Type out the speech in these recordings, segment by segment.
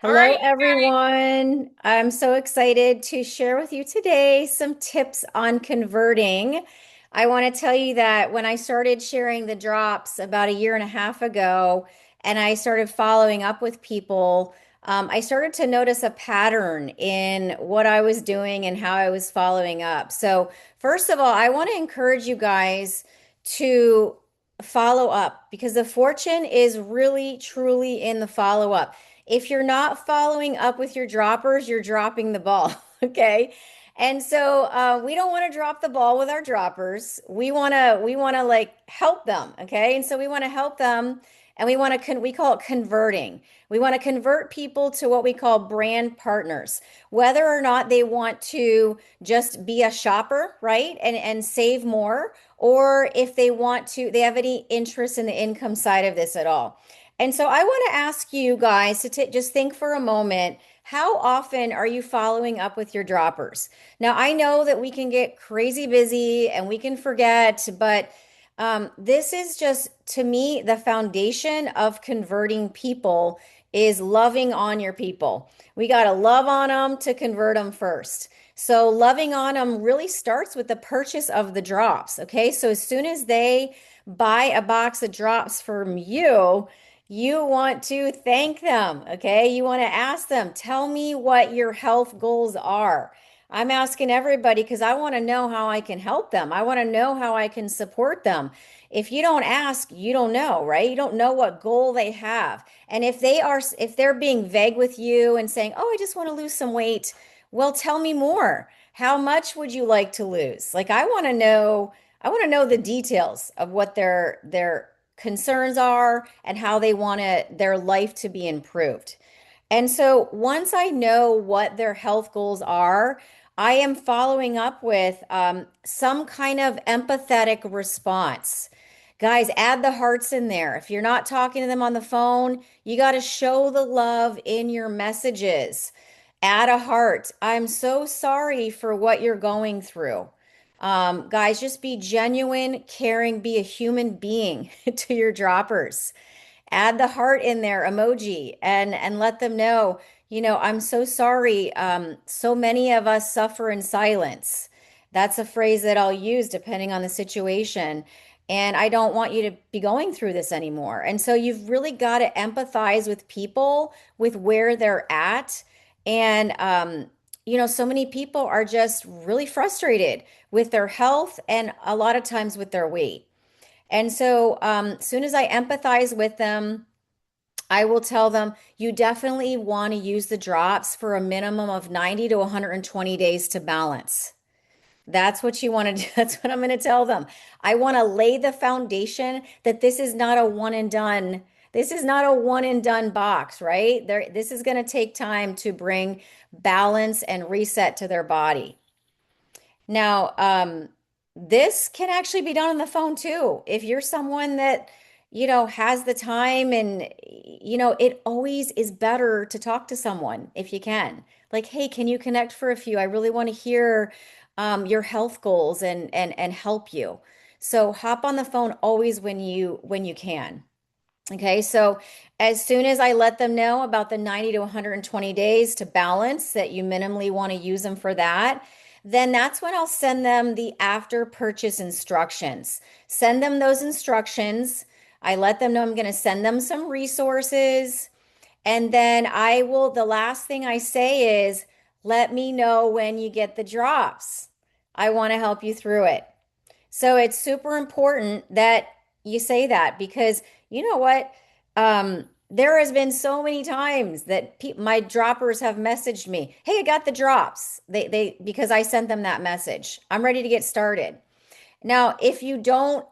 All right, Hello, you guys. everyone. I'm so excited to share with you today some tips on converting. I want to tell you that when I started sharing the drops about a year and a half ago, and I started following up with people, I started to notice a pattern in what I was doing and how I was following up. So, first of all, I want to encourage you guys to follow up because the fortune is really, truly in the follow up. If you're not following up with your droppers, you're dropping the ball. Okay. And so we don't want to drop the ball with our droppers. We want to like help them. Okay. And so we want to help them and we want to we call it converting. We want to convert people to what we call brand partners, whether or not they want to just be a shopper, right? And save more, or if they want to, they have any interest in the income side of this at all. And so I want to ask you guys to just think for a moment, how often are you following up with your droppers? Now, I know that we can get crazy busy and we can forget, but this is just, to me, the foundation of converting people is loving on your people. We got to love on them to convert them first. So loving on them really starts with the purchase of the drops. Okay. So as soon as they buy a box of drops from you, you want to thank them, okay? You want to ask them, tell me what your health goals are. I'm asking everybody because I want to know how I can help them. I want to know how I can support them. If you don't ask, you don't know, right? You don't know what goal they have. And if they're being vague with you and saying, "Oh, I just want to lose some weight." Well, tell me more. How much would you like to lose? Like I want to know the details of what their concerns are and how they want their life to be improved. And so once I know what their health goals are, I am following up with some kind of empathetic response. Guys, add the hearts in there. If you're not talking to them on the phone, you got to show the love in your messages. Add a heart. I'm so sorry for what you're going through. Guys, just be genuine, caring, be a human being to your droppers. Add the heart in there, emoji, and let them know, I'm so sorry. So many of us suffer in silence. That's a phrase that I'll use depending on the situation. And I don't want you to be going through this anymore. And so you've really got to empathize with people, with where they're at. And, so many people are just really frustrated with their health and a lot of times with their weight. And so, soon as I empathize with them, I will tell them you definitely want to use the drops for a minimum of 90 to 120 days to balance. That's what you want to do. That's what I'm going to tell them. I want to lay the foundation that this is not a one and done. This is not a one and done box, right? This is going to take time to bring balance and reset to their body. Now, this can actually be done on the phone too. If you're someone that, has the time and, it always is better to talk to someone if you can. Like, hey, can you connect for a few? I really want to hear your health goals and help you. So hop on the phone always when you can. Okay, so as soon as I let them know about the 90 to 120 days to balance that you minimally want to use them for that, then that's when I'll send them the after purchase instructions. Send them those instructions. I let them know I'm going to send them some resources. And then the last thing I say is, let me know when you get the drops. I want to help you through it. So it's super important that you say that because you know what? There has been so many times that my droppers have messaged me, "Hey, I got the drops." Because I sent them that message. I'm ready to get started. Now, if you don't,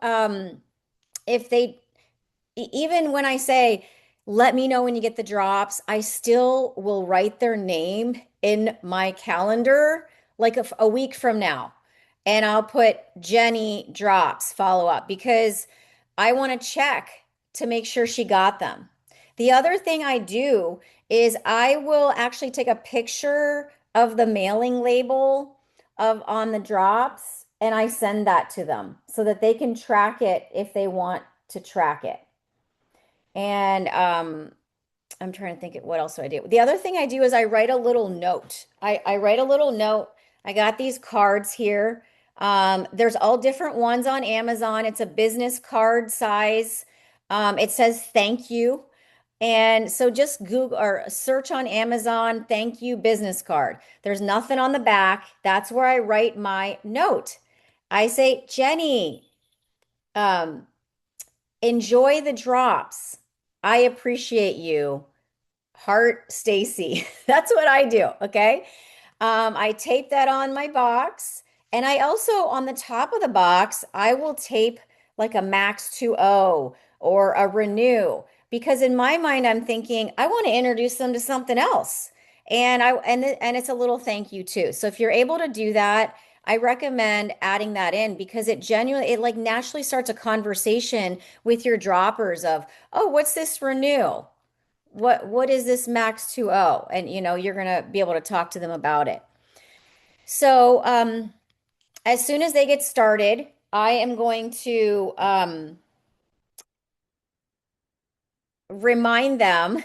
if they even when I say, "Let me know when you get the drops," I still will write their name in my calendar like a week from now. And I'll put Jenny drops follow up because I want to check to make sure she got them. The other thing I do is I will actually take a picture of the mailing label of on the drops and I send that to them so that they can track it if they want to track it. And I'm trying to think of what else do I do. The other thing I do is I write a little note. I write a little note. I got these cards here. There's all different ones on Amazon. It's a business card size. It says thank you. And so just Google or search on Amazon, thank you business card. There's nothing on the back. That's where I write my note. I say, Jenny, um, enjoy the drops. I appreciate you. Heart Stacy. That's what I do. Okay. I tape that on my box. And I also, on the top of the box, I will tape like a Max 2.0 or a Renew because in my mind, I'm thinking I want to introduce them to something else. And it's a little thank you too. So if you're able to do that, I recommend adding that in because it like naturally starts a conversation with your droppers of, oh, what's this Renew? What is this Max 2.0? And you're gonna be able to talk to them about it. So as soon as they get started, I am going to remind them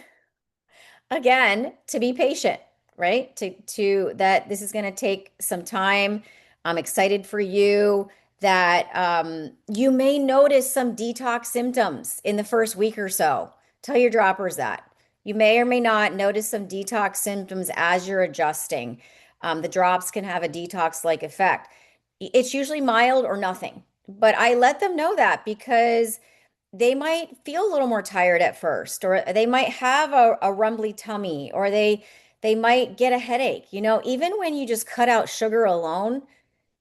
again to be patient, right? To that this is going to take some time. I'm excited for you that you may notice some detox symptoms in the first week or so. Tell your droppers that. You may or may not notice some detox symptoms as you're adjusting. The drops can have a detox-like effect. It's usually mild or nothing, but I let them know that because they might feel a little more tired at first, or they might have a rumbly tummy, or they might get a headache. Even when you just cut out sugar alone,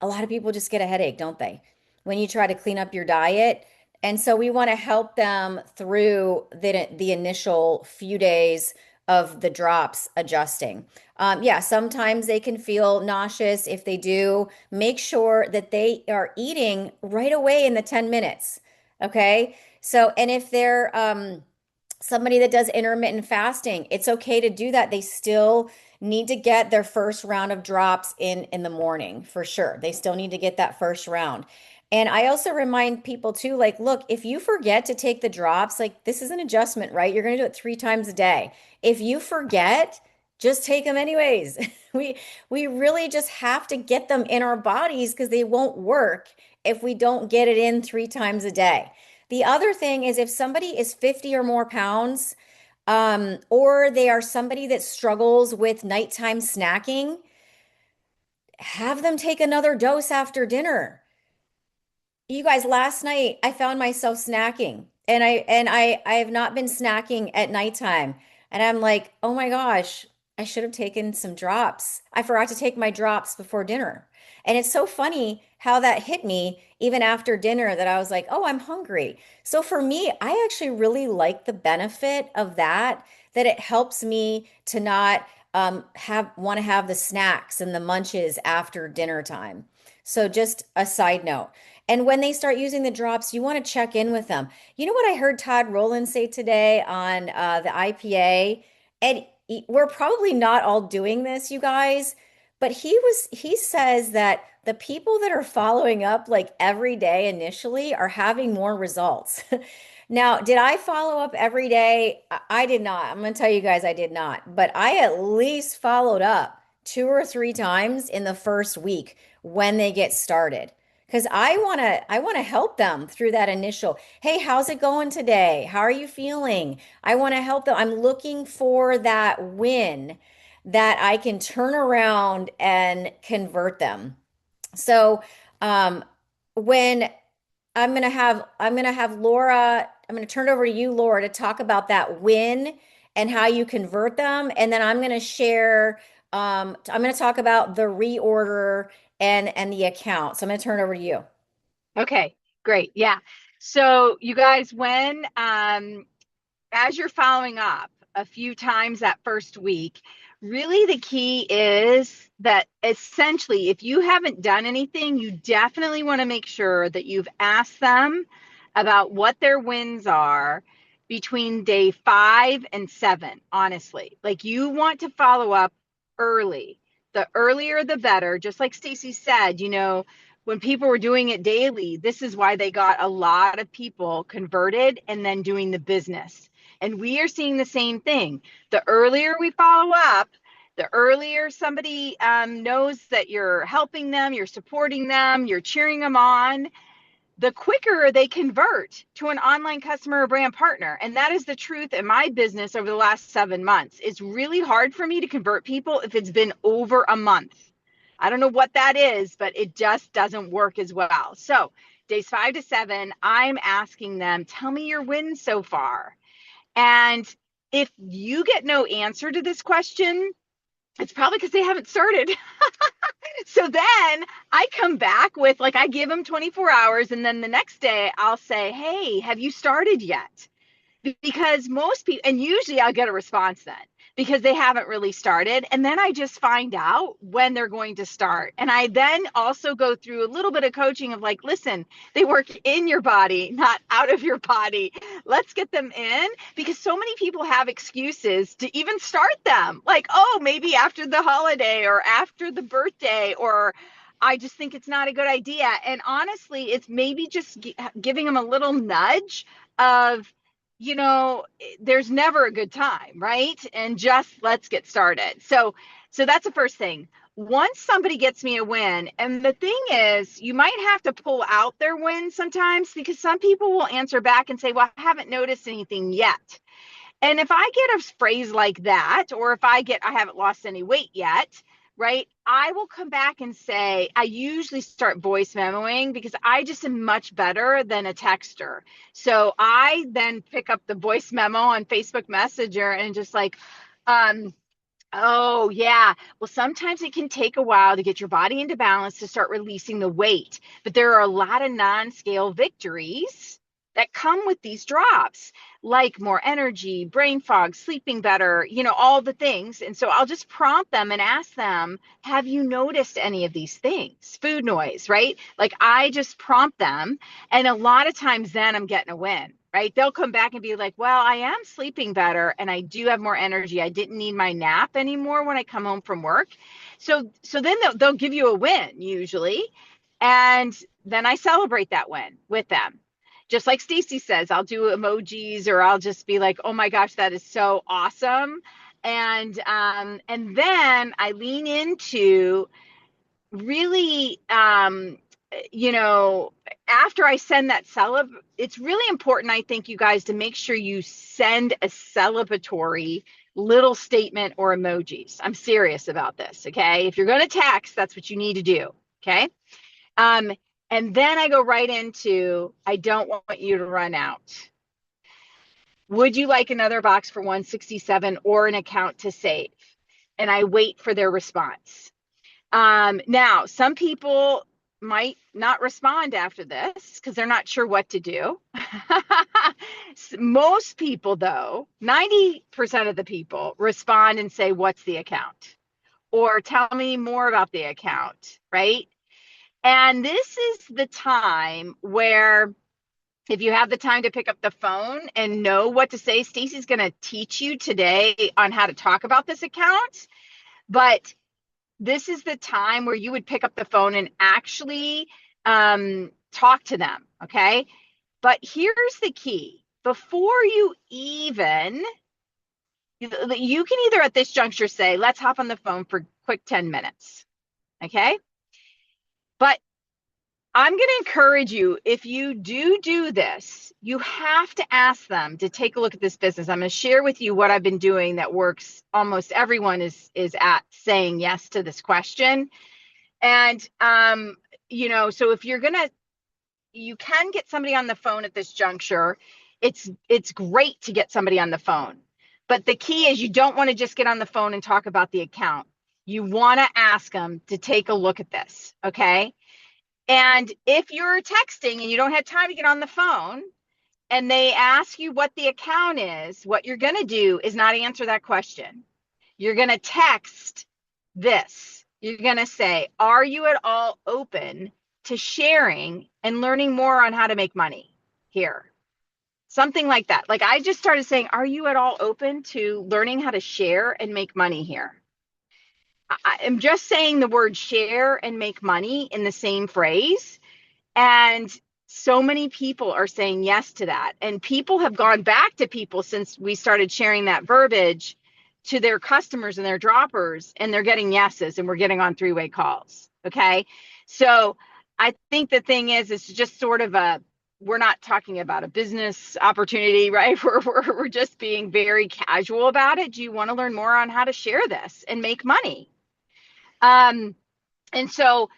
a lot of people just get a headache, don't they? When you try to clean up your diet. And so we want to help them through the initial few days of the drops adjusting. Yeah, sometimes they can feel nauseous. If they do, make sure that they are eating right away in the 10 minutes. Okay. So, and if they're somebody that does intermittent fasting, it's okay to do that. They still need to get their first round of drops in the morning for sure. They still need to get that first round. And I also remind people too, like, look, if you forget to take the drops, like this is an adjustment, right? You're going to do it 3 times a day. If you forget, just take them anyways. We really just have to get them in our bodies because they won't work if we don't get it in 3 times a day. The other thing is if somebody is 50 or more pounds, or they are somebody that struggles with nighttime snacking, have them take another dose after dinner. You guys, last night I found myself snacking and I have not been snacking at nighttime. And I'm like, oh my gosh, I should have taken some drops. I forgot to take my drops before dinner. And it's so funny how that hit me even after dinner that I was like, oh, I'm hungry. So for me, I actually really like the benefit of that it helps me to not have want to have the snacks and the munches after dinner time. So just a side note. And when they start using the drops, you want to check in with them. You know what I heard Todd Rowland say today on the IPA? And we're probably not all doing this, you guys, but he says that the people that are following up like every day initially are having more results. Now, did I follow up every day? I did not. I'm going to tell you guys I did not, but I at least followed up 2 or 3 times in the first week when they get started because I want to help them through that initial, hey, how's it going today? How are you feeling? I want to help them. I'm looking for that win that I can turn around and convert them. So um, when I'm gonna have Laura, I'm gonna turn it over to you, Laura, to talk about that win and how you convert them, and then I'm gonna share. I'm gonna talk about the reorder and the account. So I'm gonna turn it over to you. Okay, great. Yeah. So you guys, when as you're following up a few times that first week, really the key is that essentially, if you haven't done anything, you definitely want to make sure that you've asked them about what their wins are between day 5 and 7, honestly. Like you want to follow up early. The earlier the better. Just like Stacy said, when people were doing it daily, this is why they got a lot of people converted and then doing the business And we are seeing the same thing. The earlier we follow up, the earlier somebody knows that you're helping them, you're supporting them, you're cheering them on, the quicker they convert to an online customer or brand partner. And that is the truth in my business over the last 7 months. It's really hard for me to convert people if it's been over a month. I don't know what that is, but it just doesn't work as well. So days 5 to 7, I'm asking them, tell me your wins so far. And if you get no answer to this question, it's probably because they haven't started. So then I come back with, like, I give them 24 hours, and then the next day I'll say, hey, have you started yet? Because most people, and usually I'll get a response then because they haven't really started. And then I just find out when they're going to start. And I then also go through a little bit of coaching of like, listen, they work in your body, not out of your body. Let's get them in, because so many people have excuses to even start them. Like, oh, maybe after the holiday or after the birthday, or I just think it's not a good idea. And honestly, it's maybe just giving them a little nudge of, there's never a good time, right? And just let's get started. So that's the first thing. Once somebody gets me a win, and the thing is, you might have to pull out their win sometimes, because some people will answer back and say, well, I haven't noticed anything yet. And if I get a phrase like that, or if I haven't lost any weight yet, right, I will come back and say, I usually start voice memoing because I just am much better than a texter. So I then pick up the voice memo on Facebook Messenger and just like, oh, yeah. Well, sometimes it can take a while to get your body into balance to start releasing the weight. But there are a lot of non-scale victories that come with these drops, like more energy, brain fog, sleeping better, all the things. And so I'll just prompt them and ask them, have you noticed any of these things? Food noise, right? Like, I just prompt them. And a lot of times then I'm getting a win. Right? They'll come back and be like, well, I am sleeping better and I do have more energy. I didn't need my nap anymore when I come home from work. So then they'll give you a win usually. And then I celebrate that win with them. Just like Stacy says, I'll do emojis, or I'll just be like, oh my gosh, that is so awesome. And then I lean into really, after I send that it's really important, I think, you guys, to make sure you send a celebratory little statement or emojis. I'm serious about this. Okay. If you're going to text, that's what you need to do. Okay. And then I go right into, I don't want you to run out. Would you like another box for 167 or an account to save? And I wait for their response. Now, some people might not respond after this because they're not sure what to do. Most people, though, 90% of the people respond and say, what's the account? Or tell me more about the account, right? And this is the time where, if you have the time to pick up the phone and know what to say, Stacy's going to teach you today on how to talk about this account. But this is the time where you would pick up the phone and actually talk to them, okay? But here's the key. Before you can either at this juncture say, let's hop on the phone for a quick 10 minutes, okay? But I'm going to encourage you, if you do this, you have to ask them to take a look at this business. I'm going to share with you what I've been doing that works. Almost everyone is at saying yes to this question. And, so if you can get somebody on the phone at this juncture. It's great to get somebody on the phone. But the key is, you don't want to just get on the phone and talk about the account. You want to ask them to take a look at this, okay? And if you're texting and you don't have time to get on the phone and they ask you what the account is, what you're going to do is not answer that question. You're going to text this. You're going to say, are you at all open to sharing and learning more on how to make money here? Something like that. Like, I just started saying, are you at all open to learning how to share and make money here? I'm just saying the word share and make money in the same phrase. And So many people are saying yes to that. And people have gone back to people since we started sharing that verbiage to their customers and their droppers, and they're getting yeses, and we're getting on three-way calls. Okay. So I think the thing is, it's just sort of we're not talking about a business opportunity, right? We're just being very casual about it. Do you want to learn more on how to share this and make money? Um, and so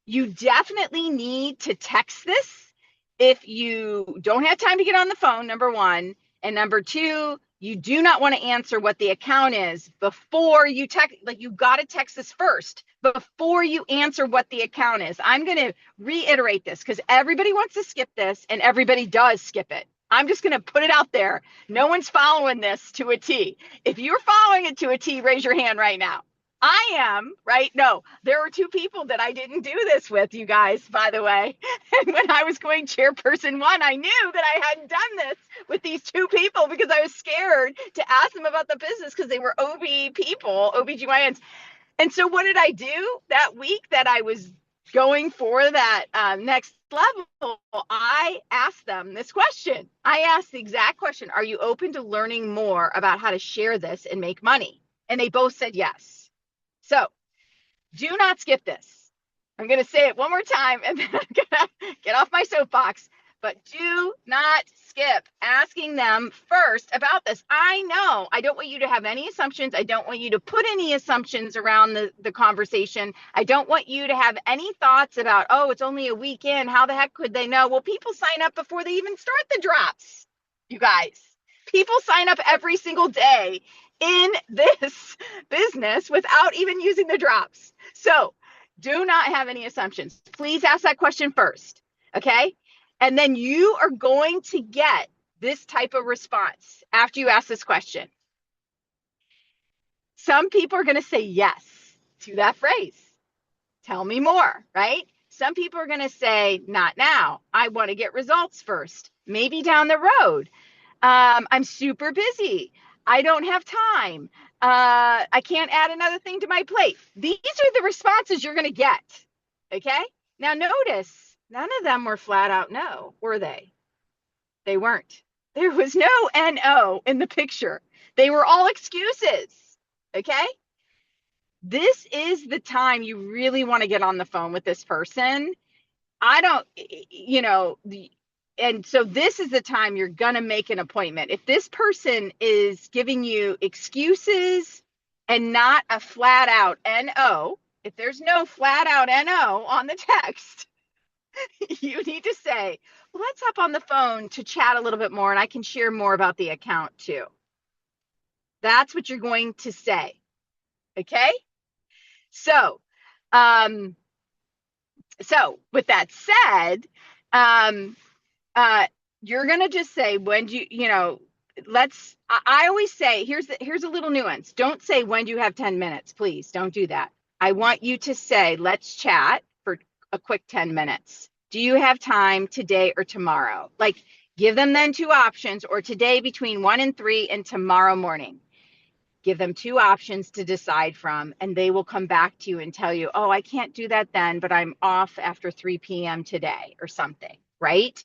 you definitely need to text this if you don't have time to get on the phone, number one. And number two, you do not want to answer what the account is before you text. Like, you got to text this first before you answer what the account is. I'm going to reiterate this because everybody wants to skip this and everybody does skip it. I'm just going to put it out there. No one's following this to a T. If you're following it to a T, raise your hand right now. I am, right? No, there were two people that I didn't do this with, you guys, by the way. And when I was going chairperson one, I knew that I hadn't done this with these two people because I was scared to ask them about the business because they were OB people, OBGYNs. And so what did I do that week that I was going for that next level? I asked them this question. I asked the exact question: are you open to learning more about how to share this and make money? And they both said yes. So do not skip this. I'm going to say it one more time and then I'm going to get off my soapbox. But do not skip asking them first about this. I know I don't want you to have any assumptions. I don't want you to put any assumptions around the conversation. I don't want you to have any thoughts about, oh, it's only a weekend. How the heck could they know? Well, people sign up before they even start the drops, you guys. People sign up every single day in this business without even using the drops. So do not have any assumptions. Please ask that question first. Okay. And then you are going to get this type of response after you ask this question. Some people are going to say yes to that phrase. Tell me more, right? Some people are going to say, not now. I want to get results first. Maybe down the road. I'm super busy. I don't have time. I can't add another thing to my plate. These are the responses you're going to get. Okay. Now notice none of them were flat out no, were they? They weren't. There was no NO in the picture. They were all excuses. Okay. This is the time you really want to get on the phone with this person. I don't, and so this is the time you're going to make an appointment. If this person is giving you excuses and not a flat out NO, if there's no flat out NO on the text, you need to say, well, let's hop on the phone to chat a little bit more and I can share more about the account too. That's what you're going to say. Okay. So, um, so with that said, um, you're going to just say, when do I always say, here's a little nuance. Don't say, when do you have 10 minutes? Please don't do that. I want you to say, let's chat for a quick 10 minutes. Do you have time today or tomorrow? Like, give them then two options, or today between 1 and 3 and tomorrow morning. Give them two options to decide from, and they will come back to you and tell you, oh, I can't do that then, but I'm off after 3 p.m. today or something, right?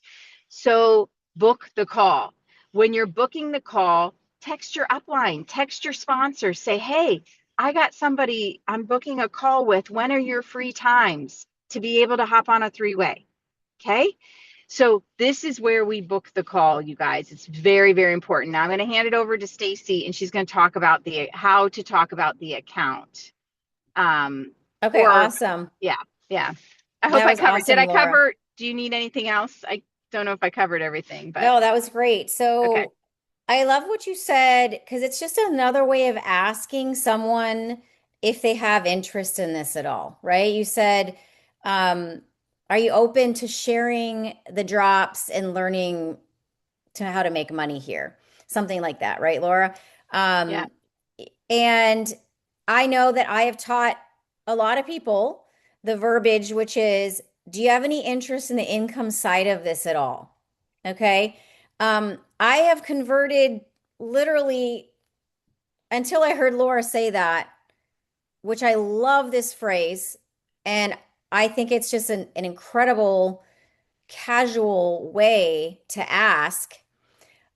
So book the call. When you're booking the call, text your upline, text your sponsor, say, hey, I got somebody I'm booking a call with. When are your free times to be able to hop on a three-way? Okay. So this is where we book the call, you guys. It's very, very important. Now I'm going to hand it over to Stacy, and she's going to talk about how to talk about the account. Okay, Or awesome. yeah, yeah. I hope That I was covered. Did awesome, I Laura. cover? Do you need anything else? I don't know if I covered everything, but No, that was great. okay. So I love what you said because it's just another way of asking someone if they have interest in this at all, right? You said, um, are you open to sharing the drops and learning to how to make money here? Something like that, right, Laura? Yeah. Um, and I know that I have taught a lot of people the verbiage, which is, do you have any interest in the income side of this at all? Okay. I have converted literally until I heard Laura say that, which I love this phrase. And I think it's just an incredible casual way to ask,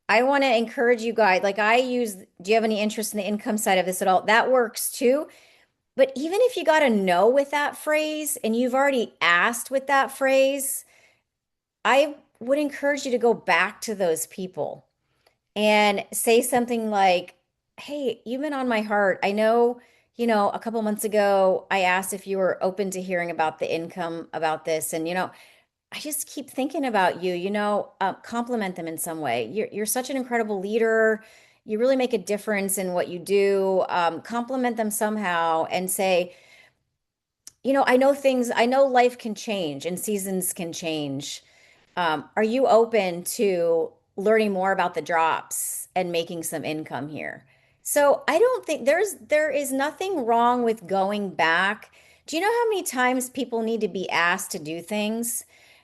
I want to encourage you guys. Like I use, do you have any interest in the income side of this at all? That works too. But even if you got a no with that phrase and you've already asked with that phrase, I would encourage you to go back to those people and say something like, "Hey, you've been on my heart. I know, a couple months ago, I asked if you were open to hearing about the income about this. And, I just keep thinking about you, compliment them in some way. You're such an incredible leader. You really make a difference in what you do. Compliment them somehow and say, I know life can change and seasons can change. Are you open to learning more about the drops and making some income here? So I don't think there is nothing wrong with going back. Do you know how many times people need to be asked to do things?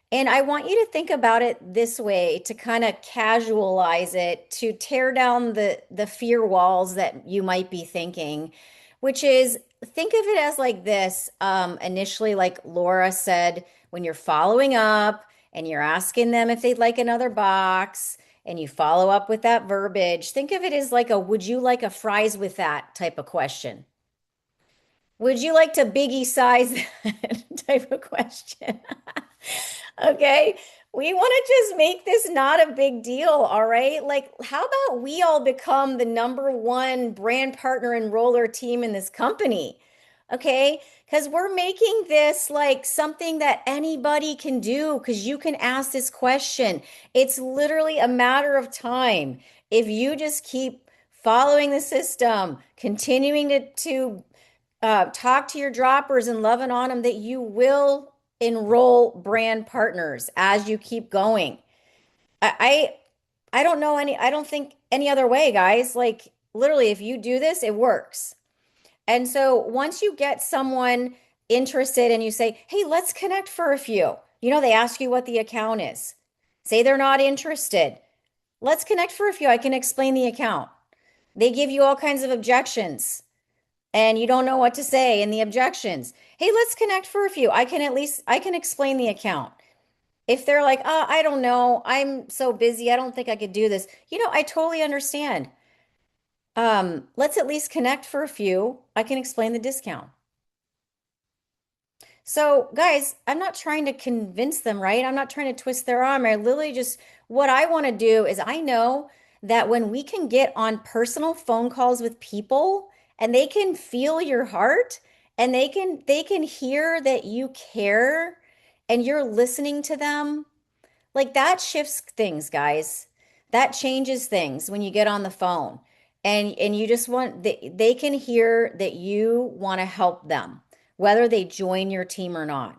And I want you to think about it this way to kind of casualize it, to tear down the fear walls that you might be thinking, which is think of it as like this. Initially, like Laura said, when you're following up and you're asking them if they'd like another box and you follow up with that verbiage, think of it as like a would you like a fries with that type of question. Would you like to biggie size that type of question? Okay. We want to just make this not a big deal, all right? Like, how about we all become the number one brand partner enroller team in this company? Okay. Because we're making this like something that anybody can do because you can ask this question. It's literally a matter of time. If you just keep following the system, continuing to talk to your droppers and loving on them, that you will enroll brand partners as you keep going. I I don't know any, I don't think any other way, guys. Like literally, if you do this, it works. And so once you get someone interested and you say, hey, let's connect for a few, they ask you what the account is. Say they're not interested. Let's connect for a few. I can explain the account. They give you all kinds of objections and you don't know what to say in the objections. Hey, let's connect for a few. I can explain the account. If they're like, oh, I don't know, I'm so busy, I don't think I could do this. I totally understand. Let's at least connect for a few. I can explain the discount. So, guys, I'm not trying to convince them, right? I'm not trying to twist their arm. I literally just, what I want to do is I know that when we can get on personal phone calls with people and they can feel your heart and they can hear that you care and you're listening to them, like that shifts things, guys. That changes things when you get on the phone. And you just want they can hear that you want to help them, whether they join your team or not.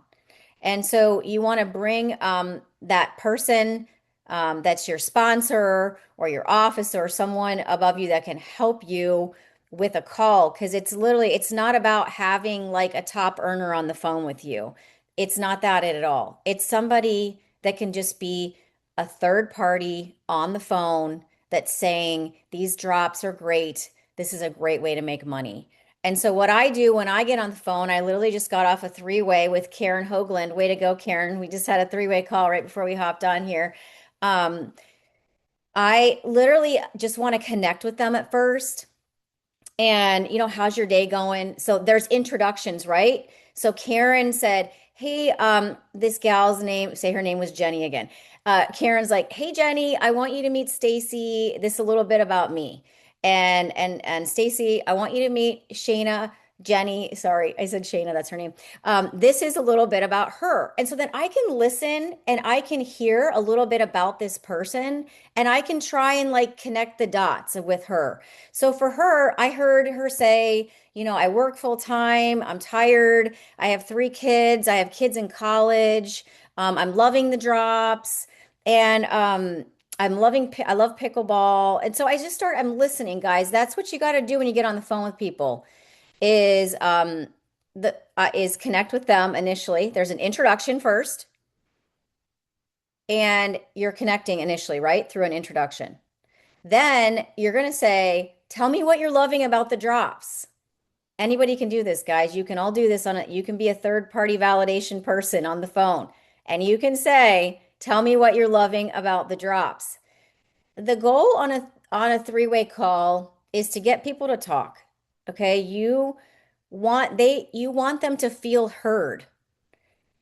And so you want to bring that person that's your sponsor or your officer or someone above you that can help you with a call because it's not about having like a top earner on the phone with you. It's not that at all. It's somebody that can just be a third party on the phone that's saying these drops are great. This is a great way to make money. And so what I do when I get on the phone, I literally just got off a three-way with Karen Hoagland. Way to go, Karen. We just had a three-way call right before we hopped on here. Um, I literally just want to connect with them at first. And, how's your day going? So there's introductions, right? So Karen said, hey, this gal's name, say her name was Jenny again. Karen's like, hey, Jenny, I want you to meet Stacy. This is a little bit about me. And Stacy, I want you to meet Shayna. Jenny, sorry, I said Shayna, that's her name. This is a little bit about her. And so then I can listen and I can hear a little bit about this person and I can try and like connect the dots with her. So for her, I heard her say, I work full time, I'm tired, I have three kids, I have kids in college, I'm loving the drops, and I love pickleball. And so I'm listening, guys. That's what you got to do when you get on the phone with people is the is connect with them initially. There's an introduction first, and you're connecting initially, right? Through an introduction. Then you're going to say, "Tell me what you're loving about the drops." Anybody can do this, guys. You can all do this you can be a third party validation person on the phone. And you can say, Tell me what you're loving about the drops. The goal on a three-way call is to get people to talk. Okay? You want them to feel heard.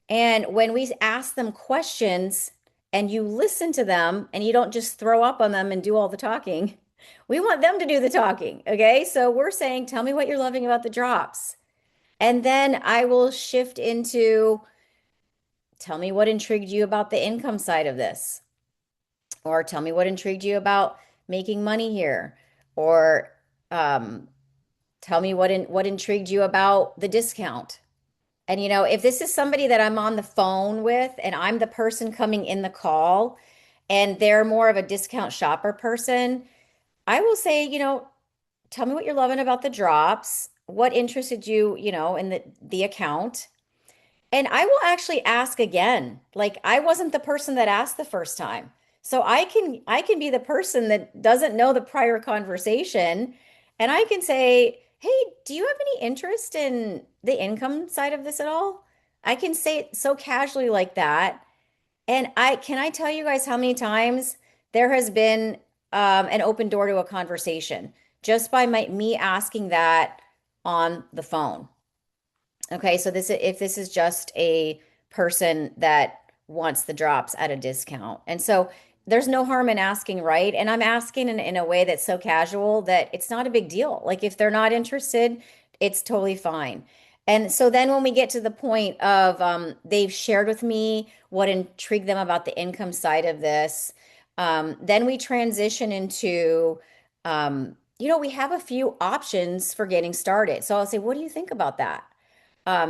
And when we ask them questions and you listen to them and you don't just throw up on them and do all the talking, we want them to do the talking. Okay? So we're saying, tell me what you're loving about the drops. And then I will shift into, tell me what intrigued you about the income side of this, or tell me what intrigued you about making money here, or um, tell me what intrigued you about the discount. And if this is somebody that I'm on the phone with and I'm the person coming in the call and they're more of a discount shopper person, I will say, tell me what you're loving about the drops, what interested you, in the account. And I will actually ask again. Like I wasn't the person that asked the first time. So I can be the person that doesn't know the prior conversation and I can say, "Hey, do you have any interest in the income side of this at all?" I can say it so casually like that. And I tell you guys how many times there has been an open door to a conversation just by me asking that on the phone. Okay, so if this is just a person that wants the drops at a discount. And so there's no harm in asking, right? And I'm asking in a way that's so casual that it's not a big deal. Like if they're not interested, it's totally fine. And so then when we get to the point of they've shared with me what intrigued them about the income side of this, then we transition into, we have a few options for getting started. So I'll say, what do you think about that?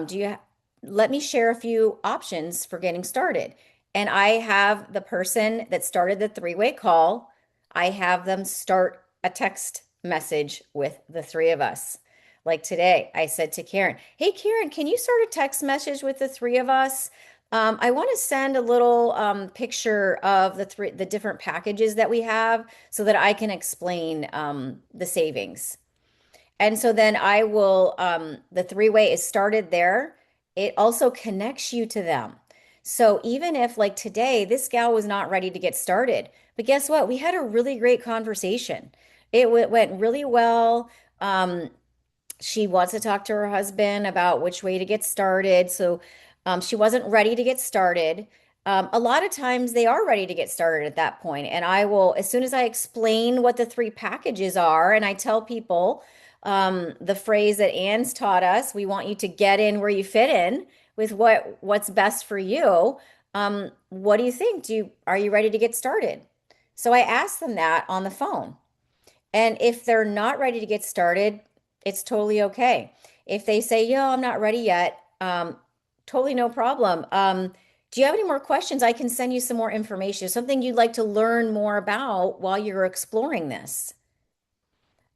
Do you let me share a few options for getting started? And I have the person that started the three-way call, I have them start a text message with the three of us. Like today, I said to Karen, "Hey, Karen, can you start a text message with the three of us? I want to send a little picture of the different packages that we have so that I can explain the savings." And so then the three-way is started there. It also connects you to them. So even if, like today, this gal was not ready to get started, but guess what? We had a really great conversation. It went really well. She wants to talk to her husband about which way to get started. So she wasn't ready to get started. A lot of times they are ready to get started at that point. And I will, as soon as I explain what the three packages are, and I tell people the phrase that Anne's taught us, we want you to get in where you fit in with what's best for you. What do you think? Are you ready to get started? So I ask them that on the phone. And if they're not ready to get started, it's totally okay. If they say, "Yo, I'm not ready yet," totally no problem. Do you have any more questions? I can send you some more information, something you'd like to learn more about while you're exploring this.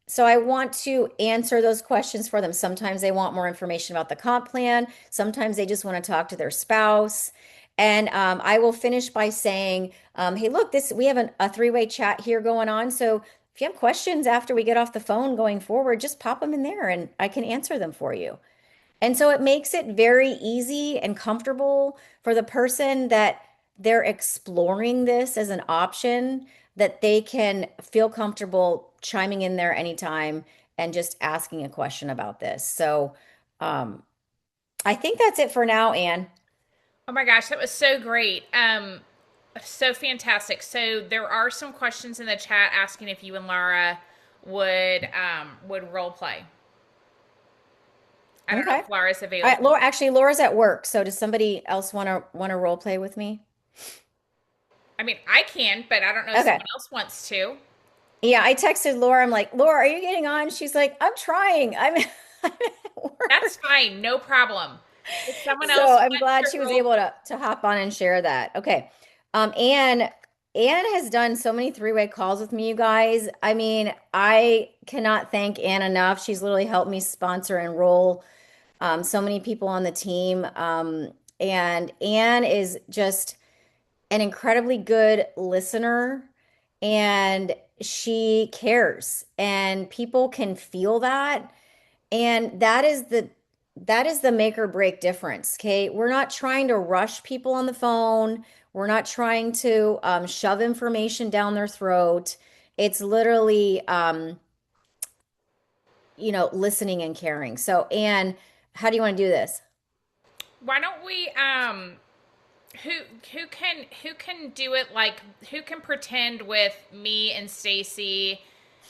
So I want to answer those questions for them. Sometimes they want more information about the comp plan. Sometimes they just want to talk to their spouse. And I will finish by saying, "Hey, look, this we have a three-way chat here going on. So if you have questions after we get off the phone going forward, just pop them in there and I can answer them for you." And so it makes it very easy and comfortable for the person that they're exploring this as an option, that they can feel comfortable chiming in there anytime and just asking a question about this. So um, I think that's it for now, Anne. Oh my gosh, that was so great. So fantastic. So there are some questions in the chat asking if you and Laura would role play. I don't know Okay. if Laura's All right, available. Laura, actually, Laura's at work. So does somebody else want to role play with me? I mean, I can, but I don't know if Okay. someone else wants to. Yeah, I texted Laura. I'm like, "Laura, are you getting on?" She's like, "I'm trying. I'm at That's work." fine, no problem. If someone So else I'm wants glad to she was role able to hop on and share that. Okay. Anne has done so many three-way calls with me, you guys. I mean, I cannot thank Anne enough. She's literally helped me sponsor and enroll so many people on the team. And Anne is just an incredibly good listener and she cares and people can feel that. And that is that is the make or break difference. Okay. We're not trying to rush people on the phone. We're not trying to shove information down their throat. It's literally, listening and caring. So, Anne, how do you want to do this? Why don't we who who can do it, like who can pretend with me and Stacy,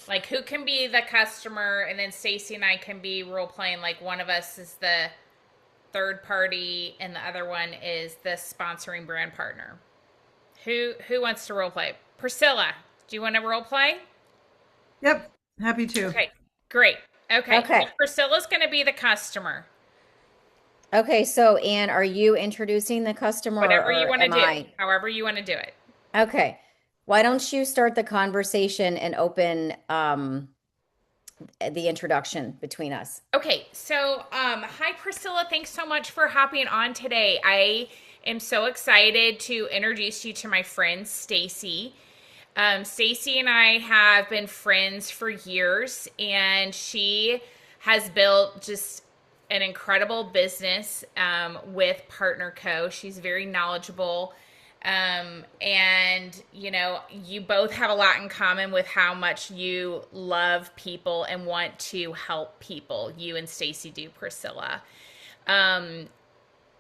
like who can be the customer and then Stacy and I can be role playing, like one of us is the third party and the other one is the sponsoring brand partner. Who wants to role play? Priscilla, do you want to role play? Yep, happy to. Okay, great. Okay, so Okay. Priscilla's going to be the customer. Okay. So, Anne, are you introducing the customer Whatever you or want to am do, I? however you want to do it. Okay. Why don't you start the conversation and open the introduction between us? Okay, so hi Priscilla, thanks so much for hopping on today. I am so excited to introduce you to my friend Stacy. Stacy and I have been friends for years, and she has built just an incredible business with Partner Co. She's very knowledgeable. And you both have a lot in common with how much you love people and want to help people. You and Stacy do, Priscilla. Um,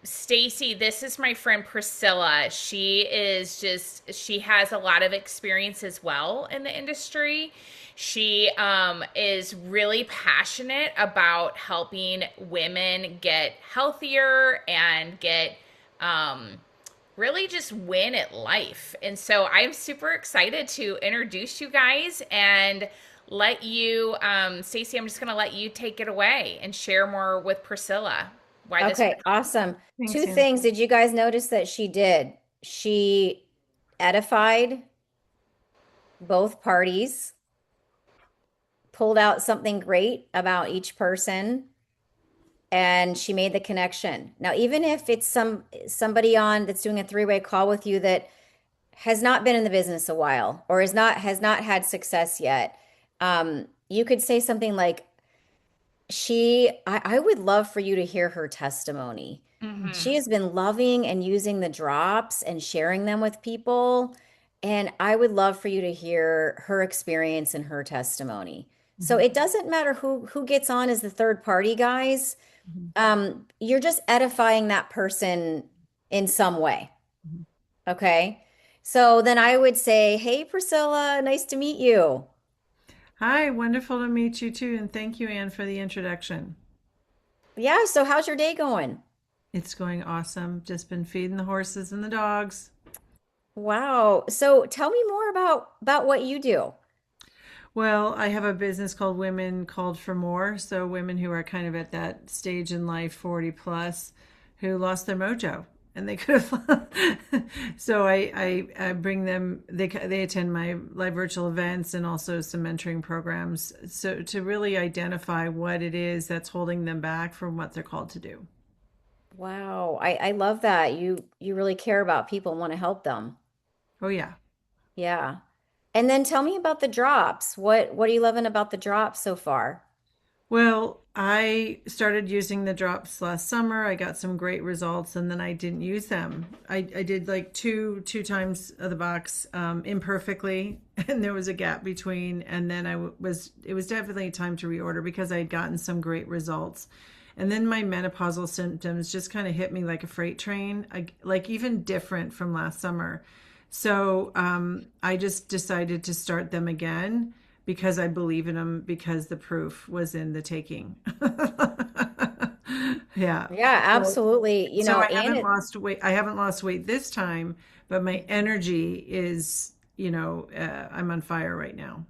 Stacy, this is my friend Priscilla. She has a lot of experience as well in the industry. She is really passionate about helping women get healthier and get really just win at life. And so I'm super excited to introduce you guys and let you, Stacy, I'm just going to let you take it away and share more with Priscilla. Why this? Okay, awesome. Thanks, Two Anne. things. Did you guys notice that she did? She edified both parties, pulled out something great about each person, and she made the connection. Now, even if it's somebody on that's doing a three-way call with you that has not been in the business a while or has not had success yet, you could say something like, I would love for you to hear her testimony. Mm-hmm. She has been loving and using the drops and sharing them with people. And I would love for you to hear her experience and her testimony. So Mhm, it doesn't matter who gets on as the third party, guys. mhm, You're just edifying that person in some way. mhm. Okay. So then I would say, hey, Priscilla, nice to meet you. Hi, wonderful to meet you too, and thank you, Anne, for the introduction. Yeah. So how's your day going? It's going awesome. Just been feeding the horses and the dogs. Wow. So tell me more about what you do. Well, I have a business called Women Called for More. So women who are kind of at that stage in life, 40 plus, who lost their mojo and they could have. So I bring them, they attend my live virtual events and also some mentoring programs. So to really identify what it is that's holding them back from what they're called to do. Wow. I love that. You really care about people and want to help them. Oh, yeah. Yeah. And then tell me about the drops. What are you loving about the drops so far? Well, I started using the drops last summer. I got some great results, and then I didn't use them. I did like two times of the box imperfectly, and there was a gap between. And then it was definitely time to reorder because I had gotten some great results. And then my menopausal symptoms just kind of hit me like a freight train, like even different from last summer. So I just decided to start them again because I believe in them because the proof was in the taking. Yeah. Yeah, So, absolutely. so I And haven't it lost weight. I haven't lost weight this time, but my energy is, I'm on fire right now.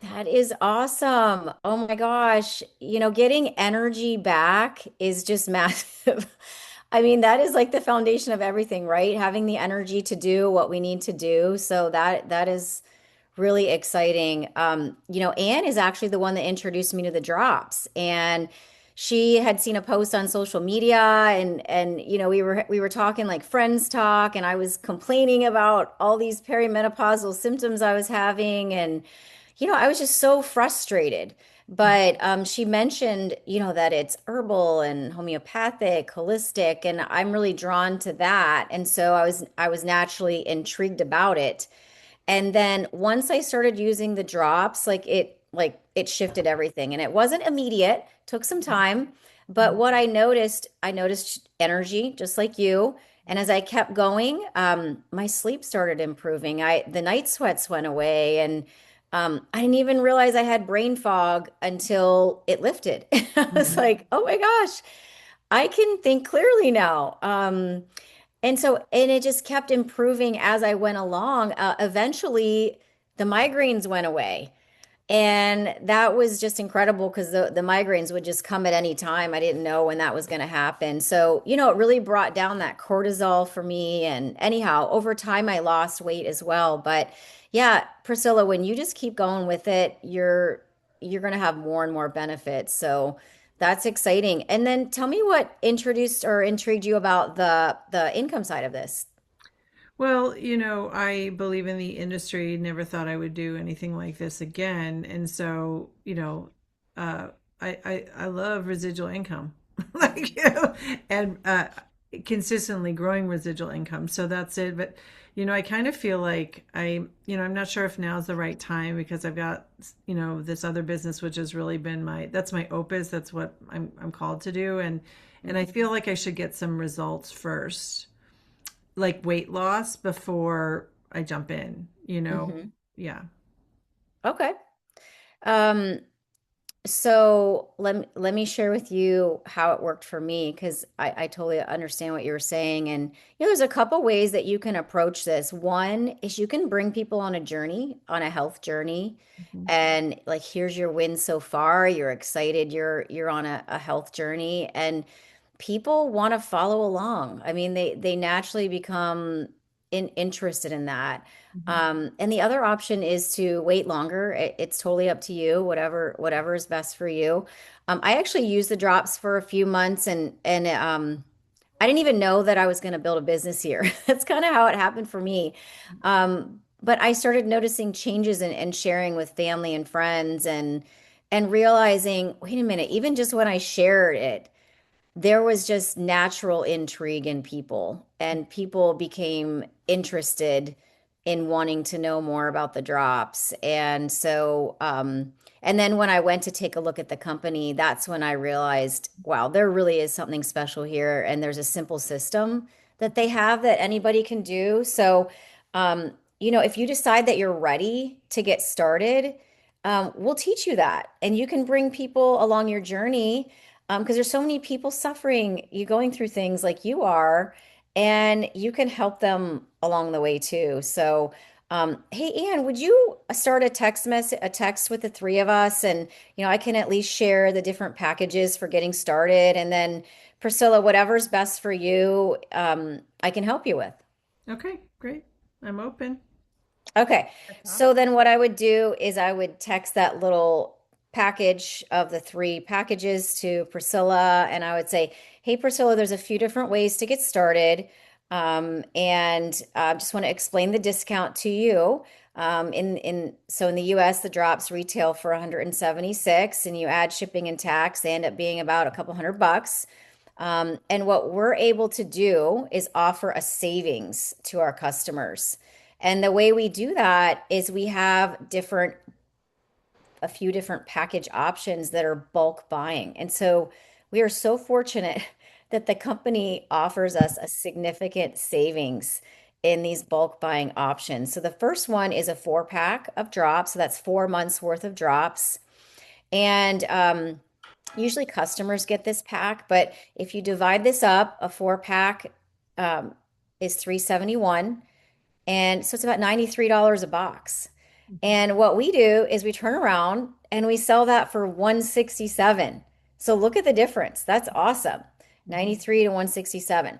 that is awesome. Oh my gosh. Getting energy back is just massive. I mean, that is like the foundation of everything, right? Having the energy to do what we need to do. So that is really exciting. Anne is actually the one that introduced me to the drops, and she had seen a post on social media, and we were talking like friends talk, and I was complaining about all these perimenopausal symptoms I was having, and I was just so frustrated But she mentioned, that it's herbal and homeopathic, holistic, and I'm really drawn to that. And so I was naturally intrigued about it. And then once I started using the drops, like it shifted everything. And it wasn't immediate, took some time. But what I noticed energy, just like you. And as I kept going, my sleep started improving. The night sweats went away, and I didn't even realize I had brain fog until it lifted. I was Mhm. like, oh my gosh, I can think clearly now. And it just kept improving as I went along. Eventually, the migraines went away. And that was just incredible because the migraines would just come at any time. I didn't know when that was going to happen. So, it really brought down that cortisol for me. And anyhow, over time, I lost weight as well. But yeah, Priscilla, when you just keep going with it, you're going to have more and more benefits. So that's exciting. And then tell me what introduced or intrigued you about the income side of this. Well, I believe in the industry, never thought I would do anything like this again. And so, I love residual income, like, and consistently growing residual income. So that's it. But, I kind of feel like I'm not sure if now's the right time because I've got, this other business, which has really been that's my opus. That's what I'm called to do. And I feel like I should get some results first, like weight loss, before I jump in, Hmm. Yeah. Okay. Um, So let me share with you how it worked for me because I totally understand what you were saying. And there's a couple ways that you can approach this. One is you can bring people on a journey, on a health journey, Mhm. and like here's your win so far. You're excited, you're on a health journey, and people want to follow along. I mean, they naturally become interested in that. Mhm. And the other option is to wait longer. It's totally up to you, whatever is best for you. I actually used the drops for a few months, and I didn't even know that I was going to build a business here. That's kind of how it happened for me. But I started noticing changes and sharing with family and friends, and realizing, wait a minute, even just when I shared it, there was just natural intrigue in people, and people became interested in wanting to know more about the drops. And then when I went to take a look at the company, that's when I realized, wow, there really is something special here. And there's a simple system that they have that anybody can do. So, if you decide that you're ready to get started, we'll teach you that. And you can bring people along your journey because there's so many people suffering, you going through things like you are, and you can help them along the way too. So, hey, Ann, would you start a text with the three of us, and I can at least share the different packages for getting started, and then Priscilla, whatever's best for you, I can help you with. Okay, great. I'm open. Okay. That's So awesome. then what I would do is I would text that little package of the three packages to Priscilla, and I would say, "Hey Priscilla, there's a few different ways to get started. And just want to explain the discount to you. In the US, the drops retail for 176, and you add shipping and tax, they end up being about a couple $100. And what we're able to do is offer a savings to our customers. And the way we do that is we have a few different package options that are bulk buying. And so we are so fortunate that the company offers us a significant savings in these bulk buying options. So the first one is a 4 pack of drops. So that's 4 months worth of drops. And usually customers get this pack, but if you divide this up, a 4 pack um, is 371, and so it's about $93 a box. Mhm. And what we do is we turn around and we sell that for 167. So look at the difference. That's awesome. Mhm. 93 to 167.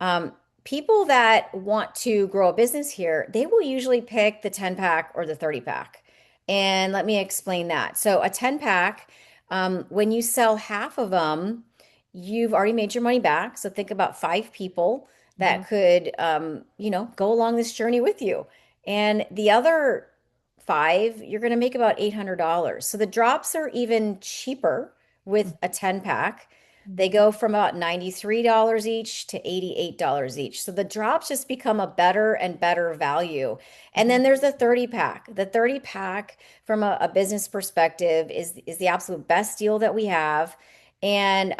Um, People that want to grow a business here, they will usually pick the 10 pack or the 30 pack. And let me explain that. So, a 10 pack, when you sell half of them, you've already made your money back. So, think about 5 people Mhm. that could, go along this journey with you. And the other 5, you're going to make about $800. So the drops are even cheaper with a 10 pack. They go from about $93 each to $88 each. So the drops just become a better and better value. And then there's the 30 pack. The 30 pack from a business perspective is the absolute best deal that we have. And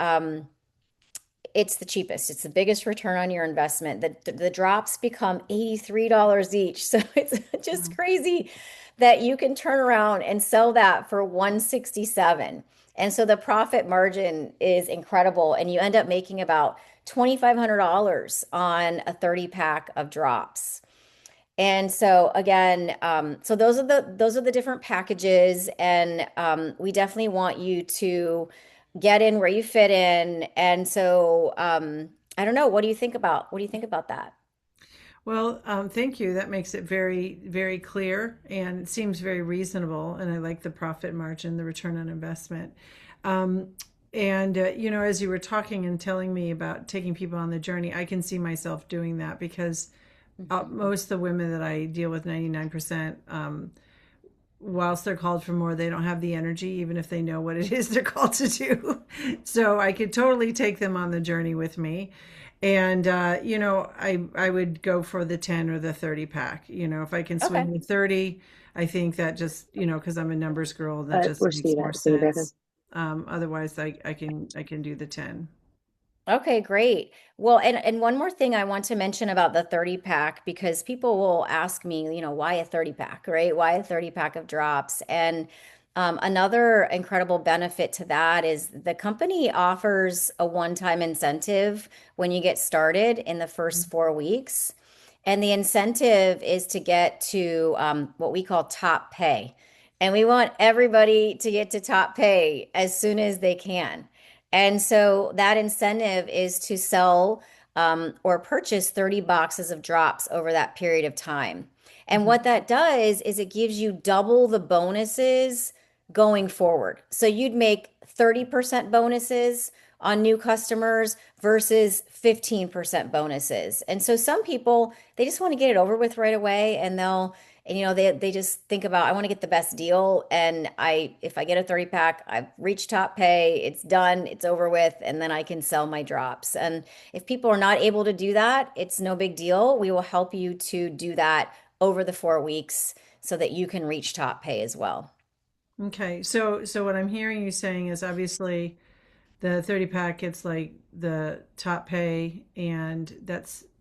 it's the cheapest. It's the biggest return on your investment. The drops become $83 each. So it's just crazy that you can turn around and sell that for 167. And so the profit margin is incredible and you end up making about $2,500 on a 30 pack of drops. And so again, so those are the different packages, and we definitely want you to get in where you fit in. And so I don't know, what do you think about that? Well, thank you. That makes it very, very clear and it seems very reasonable. And I like the profit margin, the return on investment. Um, as you were talking and telling me about taking people on the journey, I can see myself doing that because most of the women that I deal with, 99%, whilst they're called for more, they don't have the energy, even if they know what it is they're called to do. So I could totally take them on the journey with me. And, I would go for the 10 or the 30 pack. If I can Okay. swing the 30, I think that just, because I'm a numbers girl, that just makes more sense. Otherwise I can do the 10. Okay, great. Well, and one more thing I want to mention about the 30 pack, because people will ask me, why a 30 pack, right? Why a 30 pack of drops? And another incredible benefit to that is the company offers a one-time incentive when you get started in the first 4 weeks. And the incentive is to get to what we call top pay. And we want everybody to get to top pay as soon as they can. And so that incentive is to sell or purchase 30 boxes of drops over that period of time. And Mhm. what that does is it gives you double the bonuses going forward. So you'd make 30% bonuses on new customers versus 15% bonuses. And so some people, they just want to get it over with right away, and they just think about, I want to get the best deal, and if I get a 30 pack, I've reached top pay, it's done, it's over with, and then I can sell my drops. And if people are not able to do that, it's no big deal. We will help you to do that over the 4 weeks so that you can reach top pay as well. Okay. So what I'm hearing you saying is obviously the 30 pack gets like the top pay and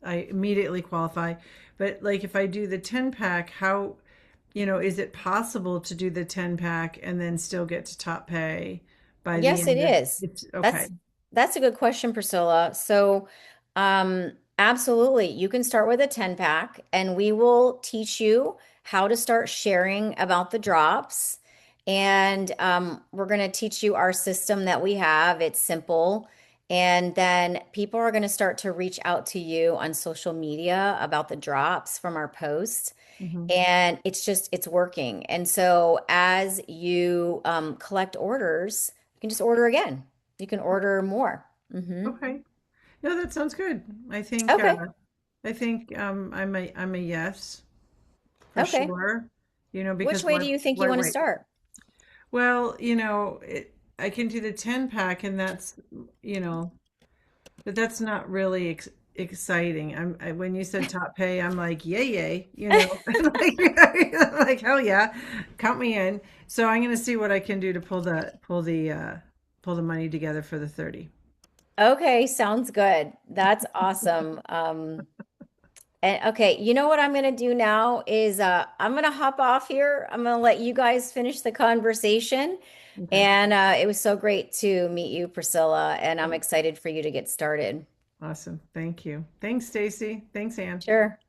I immediately qualify. But like if I do the 10 pack, how, is it possible to do the 10 pack and then still get to top pay by the Yes, it end of is. it's okay. That's a good question, Priscilla. So, absolutely, you can start with a 10 pack, and we will teach you how to start sharing about the drops. And we're going to teach you our system that we have. It's simple. And then people are going to start to reach out to you on social media about the drops from our posts, Hmm. and it's working. And so as you collect orders, you can just order again. You can order more. Okay. No, that sounds good. I think Okay. I'm a yes for Okay. sure. Which Because way why do you think you why want to wait? start? Well, I can do the 10 pack and you know, but that's not really exciting. When you said top pay, I'm like, yay, yay, like hell yeah, count me in. So I'm gonna see what I can do to pull the money together for the 30. Okay, sounds good. That's awesome. And okay, you know what I'm gonna do now is I'm gonna hop off here. I'm gonna let you guys finish the conversation. Okay. And it was so great to meet you, Priscilla, and I'm excited for you to get started. Awesome. Thank you. Thanks, Stacy. Thanks, Ann. Sure.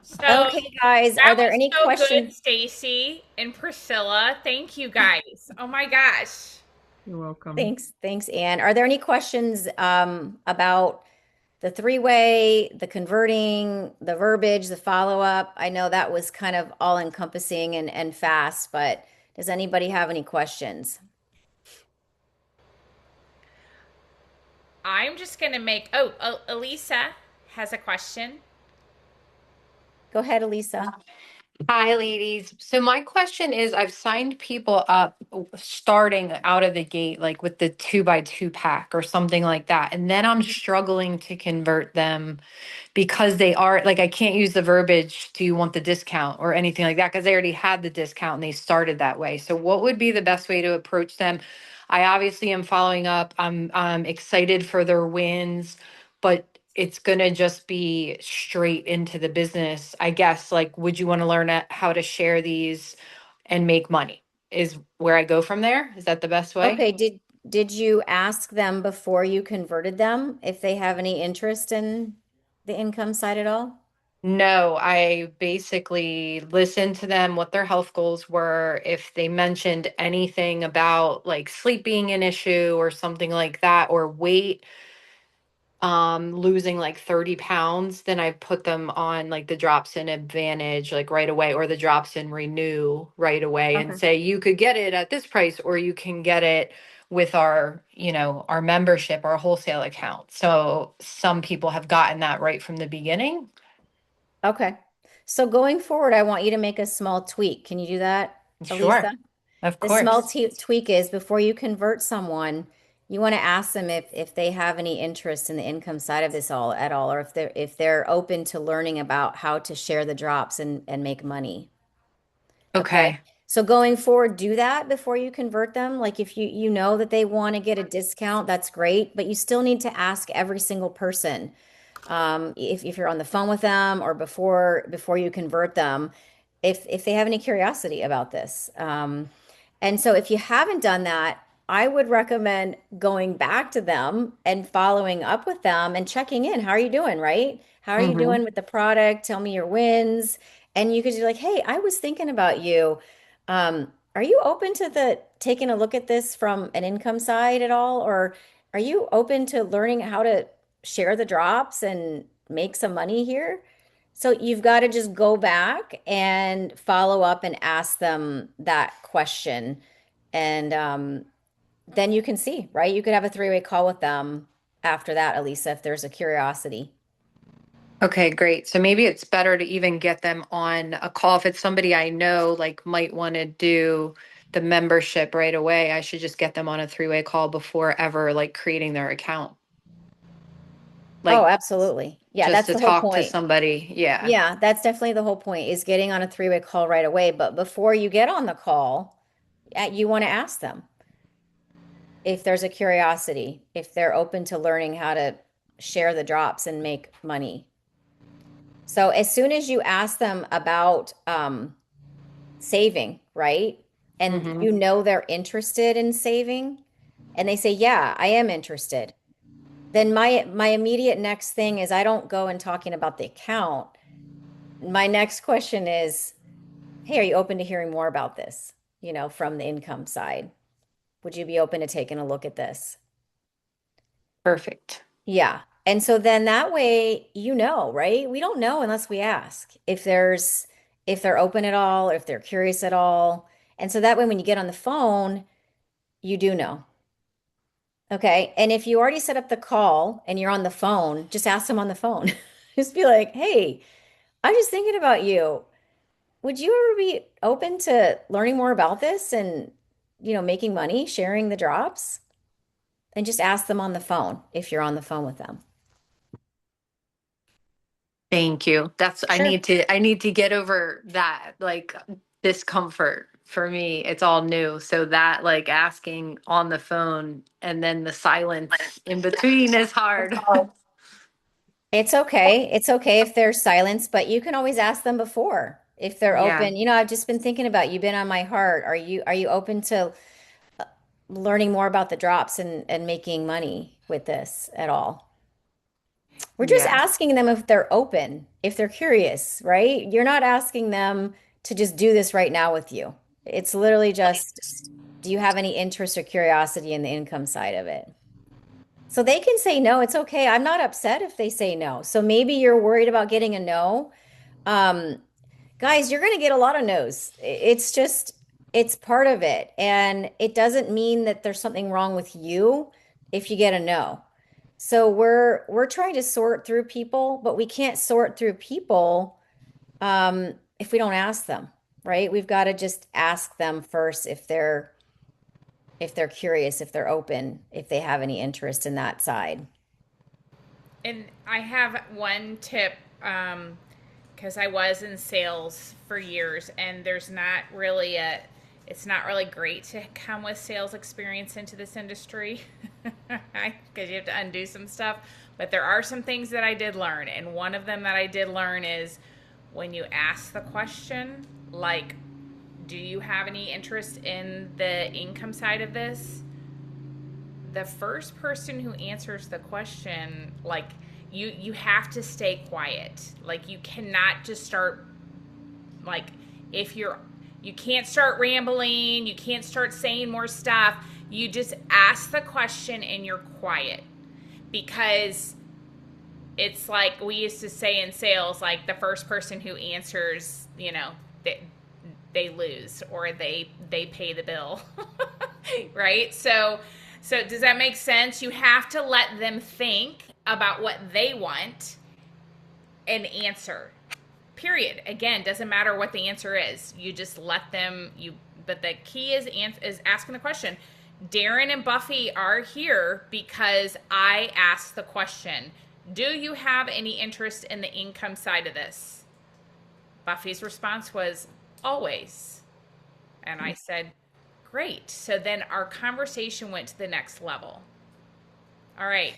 So Okay, guys, are that there was any so good, questions? Stacy and Priscilla. Thank you guys. Oh my gosh. You're welcome. Thanks, Anne. Are there any questions about the three-way, the converting, the verbiage, the follow-up? I know that was kind of all-encompassing and fast, but does anybody have any questions? I'm just going to Elisa has a question. Go ahead, Elisa. Hi, ladies. So my question is, I've signed people up starting out of the gate, like with the 2x2 pack or something like that. And then I'm struggling to convert them because they are like, I can't use the verbiage, do you want the discount or anything like that? Because they already had the discount and they started that way. So what would be the best way to approach them? I obviously am following up. I'm excited for their wins, but it's gonna just be straight into the business. I guess, like, would you want to learn how to share these and make money? Is where I go from there. Is that the best way? Okay, did you ask them before you converted them if they have any interest in the income side at all? No, I basically listened to them, what their health goals were. If they mentioned anything about like sleep being an issue or something like that, or weight, losing like 30 pounds, then I put them on like the drops in advantage like right away, or the drops in renew right away and Okay. say, you could get it at this price, or you can get it with our, our membership, our wholesale account. So some people have gotten that right from the beginning. Okay. So going forward, I want you to make a small tweak. Can you do that, Sure. Elisa? Of The small course. tweak is before you convert someone, you want to ask them if they have any interest in the income side of this all at all, or if they're open to learning about how to share the drops and make money. Okay. Okay. So going forward, do that before you convert them. Like if you know that they want to get a discount, that's great, but you still need to ask every single person if you're on the phone with them or before you convert them, if they have any curiosity about this. And so if you haven't done that, I would recommend going back to them and following up with them and checking in. How are you doing, right? How are you Mm-hmm. doing with the product? Tell me your wins. And you could be like, hey, I was thinking about you. Are you open to the taking a look at this from an income side at all? Or are you open to learning how to share the drops and make some money here? So you've got to just go back and follow up and ask them that question. And then you can see, right? You could have a three-way call with them after that, Elisa, if there's a curiosity. Okay, great. So maybe it's better to even get them on a call. If it's somebody I know, like might want to do the membership right away, I should just get them on a three-way call before ever like creating their account. Oh, Like absolutely. Yeah, just that's to the whole talk to point. somebody. Yeah. Yeah, that's definitely the whole point is getting on a three-way call right away. But before you get on the call, you want to ask them if there's a curiosity, if they're open to learning how to share the drops and make money. So as soon as you ask them about saving, right? And Mm-hmm. you know they're interested in saving, and they say, "Yeah, I am interested." Then my immediate next thing is I don't go and talking about the account. My next question is, "Hey, are you open to hearing more about this, from the income side? Would you be open to taking a look at this?" Perfect. Yeah. And so then that way, right? We don't know unless we ask if they're open at all, or if they're curious at all. And so that way when you get on the phone, you do know. Okay. And if you already set up the call and you're on the phone, just ask them on the phone. Just be like, "Hey, I'm just thinking about you. Would you ever be open to learning more about this and, making money, sharing the drops?" And just ask them on the phone if you're on the phone with them. Thank you. That's Sure. I need to get over that like discomfort. For me, it's all new. So that like asking on the phone and then the silence in between is hard. It's okay. It's okay if there's silence, but you can always ask them before if they're Yeah. open. I've just been thinking about you, been on my heart. Are you open to learning more about the drops and making money with this at all? We're just Yeah. asking them if they're open, if they're curious, right? You're not asking them to just do this right now with you. It's literally just, do you have any interest or curiosity in the income side of it? So they can say no. It's okay. I'm not upset if they say no. So maybe you're worried about getting a no. Um, Guys, you're going to get a lot of no's. It's part of it. And it doesn't mean that there's something wrong with you if you get a no. So we're trying to sort through people, but we can't sort through people if we don't ask them, right? We've got to just ask them first if they're curious, if they're open, if they have any interest in that side. And I have one tip, because I was in sales for years, and it's not really great to come with sales experience into this industry because you have to undo some stuff. But there are some things that I did learn, and one of them that I did learn is when you ask the question, like, do you have any interest in the income side of this? The first person who answers the question, like, you have to stay quiet. Like, you cannot just start, like, if you can't start rambling, you can't start saying more stuff. You just ask the question and you're quiet, because it's like we used to say in sales, like, the first person who answers, they lose, or they pay the bill. Right? So does that make sense? You have to let them think about what they want and answer. Period. Again, doesn't matter what the answer is. You just let them. But the key is asking the question. Darren and Buffy are here because I asked the question. Do you have any interest in the income side of this? Buffy's response was always. And I said, great. So then our conversation went to the next level. All right.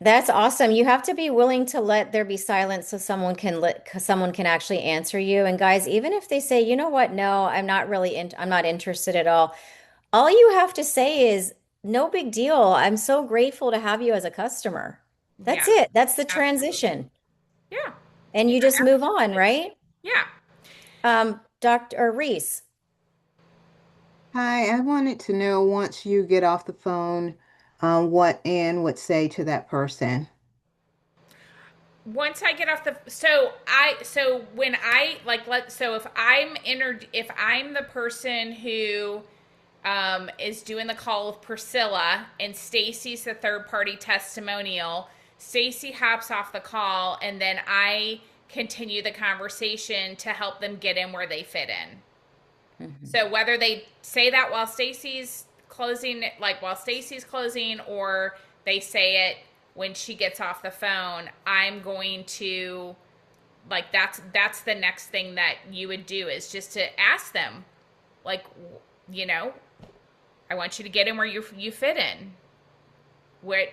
That's awesome. You have to be willing to let there be silence so someone can actually answer you. And guys, even if they say, you know what, no, I'm not interested at all. All you have to say is, no big deal. I'm so grateful to have you as a customer. That's Yeah, it. That's the absolutely. transition. Yeah. And Yeah, you just move on, absolutely. right? Yeah. Dr. Reese. Hi, I wanted to know once you get off the phone, what Ann would say to that person. Once I get off the so when I like let so if I'm the person who is doing the call with Priscilla and Stacy's the third party testimonial, Stacy hops off the call and then I continue the conversation to help them get in where they fit in. Mhm. So whether they say that while Stacy's closing, like while Stacy's closing, or they say it when she gets off the phone, I'm going to, like, that's the next thing that you would do, is just to ask them, like, you know, I want you to get in where you fit in. What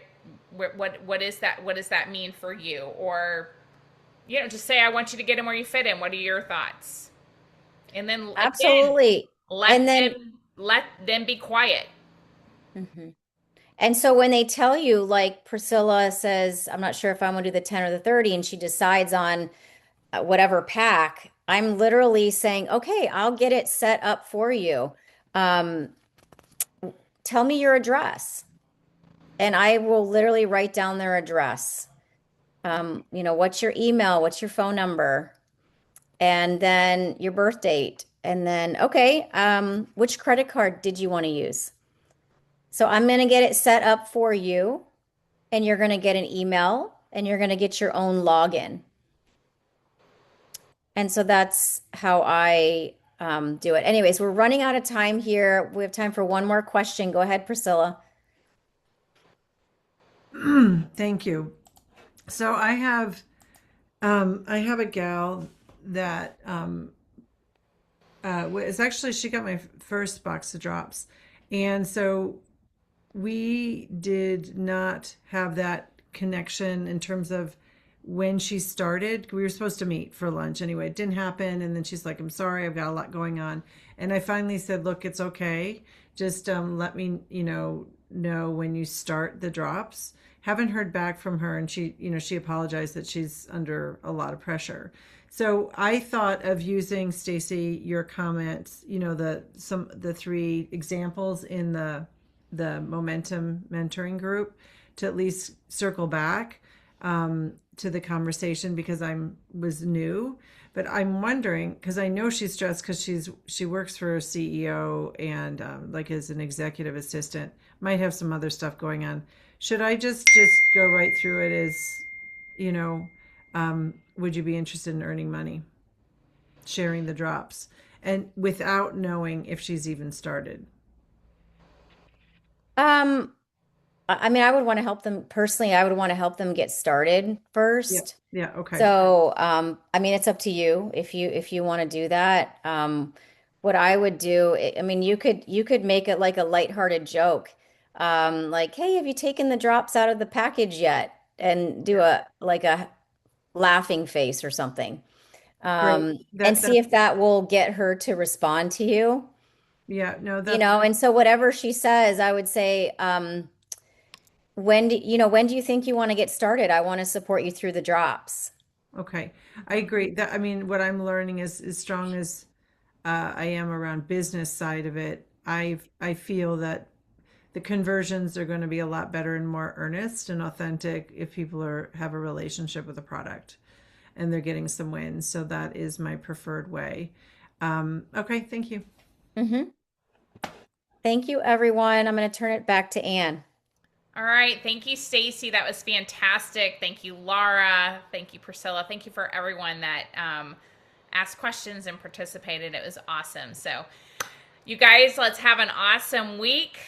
is that? What does that mean for you? Or, just say, I want you to get in where you fit in. What are your thoughts? And then again, Absolutely. let And then, them be quiet. mhm. And so when they tell you, like Priscilla says, I'm not sure if I'm going to do the 10 or the 30, and she decides on whatever pack, I'm literally saying, okay, I'll get it set up for you. Um, Tell me your address, and I will literally write down their address. What's your email? What's your phone number? And then your birth date. And then, okay, which credit card did you want to use? So I'm going to get it set up for you, and you're going to get an email, and you're going to get your own login. And so that's how I do it. Anyways, we're running out of time here. We have time for one more question. Go ahead, Priscilla. Thank you. So I have a gal that is actually, she got my first box of drops, and so we did not have that connection in terms of when she started. We were supposed to meet for lunch anyway. It didn't happen, and then she's like, I'm sorry, I've got a lot going on. And I finally said, look, it's okay, just let me know when you start the drops. Haven't heard back from her, and she apologized that she's under a lot of pressure. So I thought of using, Stacy, your comments, the three examples in the momentum mentoring group, to at least circle back to the conversation, because was new. But I'm wondering, because I know she's stressed, because she works for a CEO, and like as an executive assistant, might have some other stuff going on. Should I just go right through it as, would you be interested in earning money? sharing the drops and without knowing if she's even started? Um, I mean, I would want to help them personally. I would want to help them get started Yeah. first. Yeah. Okay. So, I mean, it's up to you if you want to do that. What I would do, I mean, you could make it like a lighthearted joke, like, "Hey, have you taken the drops out of the package yet?" And do Yeah. a like a laughing face or something, Great. and That see if that will get her to respond to you. yeah, no, You that's know, and so whatever she says, I would say, when do you think you want to get started? I want to support you through the drops. okay. I agree. That I mean, what I'm learning is as strong as I am around business side of it, I feel that the conversions are going to be a lot better and more earnest and authentic if people are have a relationship with the product and they're getting some wins. So that is my preferred way. Okay, thank you. Hmm. Thank you, everyone. I'm going to turn it back to Anne. All right. Thank you, Stacy. That was fantastic. Thank you, Laura. Thank you, Priscilla. Thank you for everyone that asked questions and participated. It was awesome. So, you guys, let's have an awesome week.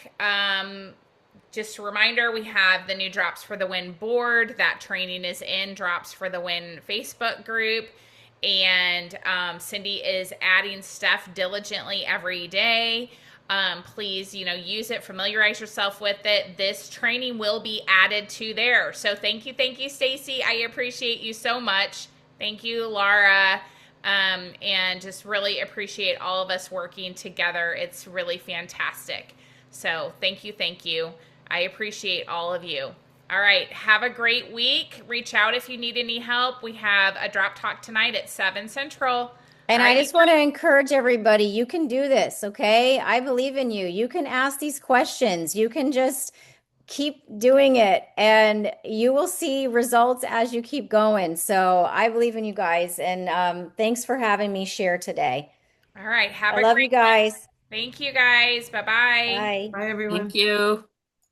Just a reminder, we have the new Drops for the Win board. That training is in Drops for the Win Facebook group. And Cindy is adding stuff diligently every day. Please, use it, familiarize yourself with it. This training will be added to there. So thank you, Stacy. I appreciate you so much. Thank you, Laura. And just really appreciate all of us working together. It's really fantastic. So thank you. I appreciate all of you. All right. Have a great week. Reach out if you need any help. We have a drop talk tonight at 7 Central. And All I right. just want to encourage everybody, you can do this, okay? I believe in you. You can ask these questions. You can just keep doing it, and you will see results as you keep going. So I believe in you guys, and thanks for having me share today. All right. Have I a love you great one. guys. Thank you, guys. Bye bye. Bye. Bye, everyone. Thank you.